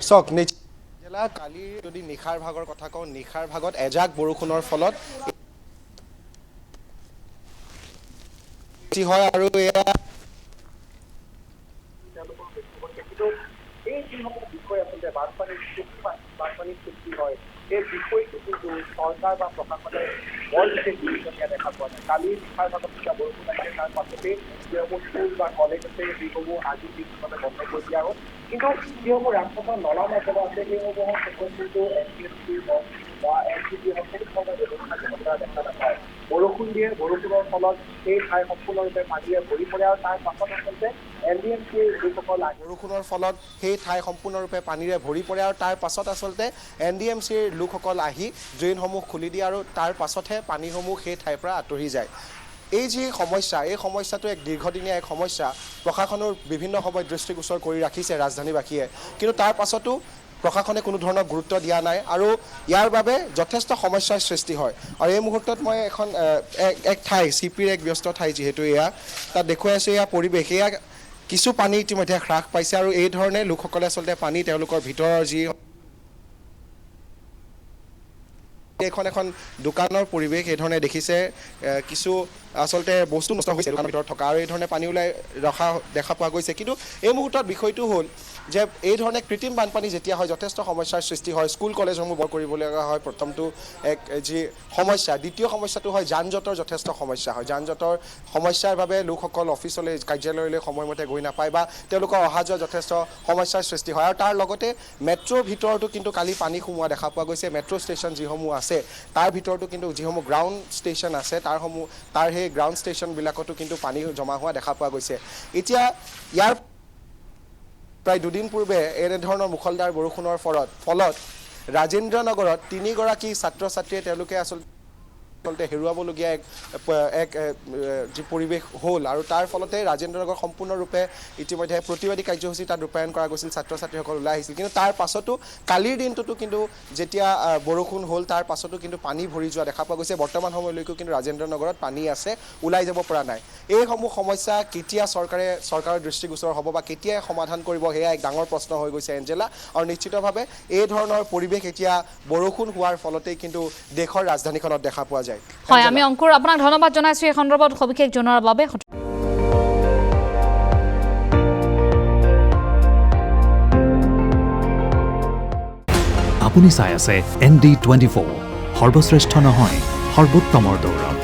চাওক জেলা কালি যদি নিশাৰ ভাগৰ কথা কওঁ নিশাৰ ভাগত এজাক বৰষুণৰ ফলত কি হয় আৰু এয়া এই যিসমূহ বিষয় আচলতে বানপানীৰ সৃষ্টি হয় এই বিষয়টো কিন্তু চৰকাৰ বা প্ৰশাসনে বৰ বিশেষ গুৰুত্ব দিয়া দেখা পোৱা যায় কালি নিশাৰ ভাগত যেতিয়া বৰষুণ আহিছে তাৰ পাছতেই যিসমূহ স্কুল বা কলেজ আছে যিসমূহ আজি দিনটোতে বন্ধ কৰি দিয়া হ'ল কিন্তু যিসমূহ ৰাজপথৰ নলা নৰ্দমা আছে সেইসমূহৰ ক্ষেত্ৰত কিন্তু NTSC হওক বা NCT হওক কোনো ধৰণৰ ব্যৱস্থা গ্ৰহণ কৰা দেখা নাপায় বৰষুণ দিয়ে বৰষুণৰ ফলত সেই ঠাই সম্পূৰ্ণৰূপে পানীৰে ভৰি পৰে আৰু তাৰ পাছত আচলতে NDMCৰ যিসকল বৰষুণৰ ফলত সেই ঠাই সম্পূৰ্ণৰূপে পানীৰে ভৰি পৰে আৰু তাৰ পাছত আচলতে NDMCৰ লোকসকল আহি ড্ৰেইনসমূহ খুলি দিয়ে আৰু তাৰ পাছতহে পানীসমূহ সেই ঠাইৰ পৰা আঁতৰি যায় এই যি সমস্যা এই সমস্যাটো এক দীৰ্ঘদিনীয়া এক সমস্যা প্ৰশাসনৰ বিভিন্ন সময়ত দৃষ্টিগোচৰ কৰি ৰাখিছে ৰাজধানীবাসীয়ে কিন্তু তাৰ পাছতো প্ৰশাসনে কোনো ধৰণৰ গুৰুত্ব দিয়া নাই আৰু ইয়াৰ বাবে যথেষ্ট সমস্যাৰ সৃষ্টি হয় আৰু এই মুহূৰ্তত মই এখন এক ঠাই CPৰ এক ব্যস্ত ঠাই যিহেতু এয়া তাত দেখুৱাই আছোঁ এয়া পৰিৱেশ এয়া কিছু পানী ইতিমধ্যে হ্ৰাস পাইছে আৰু এই ধৰণে লোকসকলে আচলতে পানী তেওঁলোকৰ ভিতৰৰ যি এখন দোকানৰ পৰিৱেশ এই ধৰণে দেখিছে কিছু আচলতে বস্তু নষ্ট হৈছে দোকানৰ ভিতৰত থকা আৰু এই ধৰণে পানী ওলাই ৰখা দেখা পোৱা গৈছে কিন্তু এই মুহূৰ্তত বিষয়টো হ'ল যে এই ধৰণে কৃত্ৰিম বানপানী যেতিয়া হয় যথেষ্ট সমস্যাৰ সৃষ্টি হয় স্কুল কলেজসমূহ বন্ধ কৰিবলগীয়া হয় প্ৰথমটো এক যি সমস্যা দ্বিতীয় সমস্যাটো হয় যান জঁটৰ যথেষ্ট সমস্যা হয় যান জঁটৰ সমস্যাৰ বাবে লোকসকল অফিচলৈ কাৰ্যালয়লৈ সময়মতে গৈ নাপায় বা তেওঁলোকৰ অহা যোৱা যথেষ্ট সমস্যাৰ সৃষ্টি হয় আৰু তাৰ লগতে মেট্ৰ'ৰ ভিতৰতো কিন্তু কালি পানী সোমোৱা দেখা পোৱা গৈছে মেট্ৰ' ষ্টেচন যিসমূহ আছে তাৰ ভিতৰতো কিন্তু যিসমূহ গ্ৰাউণ্ড ষ্টেচন আছে তাৰ সেই গ্ৰাউণ্ড ষ্টেচনবিলাকতো কিন্তু পানী জমা হোৱা দেখা পোৱা গৈছে এতিয়া ইয়াৰ প্ৰায় দুদিন পূৰ্বে এনেধৰণৰ মুখলধাৰ বৰষুণৰ ফলত ৰাজেন্দ্ৰ নগৰত 3 গৰাকী ছাত্ৰ ছাত্ৰীয়ে তেওঁলোকে আচলতে হেৰুৱাবলগীয়া এক যি পৰিৱেশ হ'ল আৰু তাৰ ফলতে ৰাজেন্দ্ৰ নগৰ সম্পূৰ্ণৰূপে ইতিমধ্যে প্ৰতিবাদী কাৰ্যসূচী তাত ৰূপায়ণ কৰা গৈছিল ছাত্ৰ ছাত্ৰীসকল ওলাই আহিছিল কিন্তু তাৰ পাছতো কালিৰ দিনটোতো কিন্তু যেতিয়া বৰষুণ হ'ল তাৰ পাছতো কিন্তু পানী ভৰি যোৱা দেখা পোৱা গৈছে বৰ্তমান সময়লৈকে কিন্তু ৰাজেন্দ্ৰ নগৰত পানী আছে ওলাই যাব পৰা নাই এইসমূহ সমস্যা কেতিয়া চৰকাৰৰ দৃষ্টিগোচৰ হ'ব বা কেতিয়া সমাধান কৰিব সেয়া এক ডাঙৰ প্ৰশ্ন হৈ গৈছে এঞ্জেলা আৰু নিশ্চিতভাৱে এই ধৰণৰ পৰিৱেশ এতিয়া বৰষুণ হোৱাৰ ফলতেই কিন্তু দেশৰ ৰাজধানীখনত দেখা পোৱা যায় হয় আমি অংকুৰ আপোনাক ধন্যবাদ জনাইছো এই সন্দৰ্ভত সবিশেষ জনোৱাৰ বাবে আপুনি চাই আছে ND24 সৰ্বশ্ৰেষ্ঠ নহয় সৰ্বোত্তমৰ দৌৰ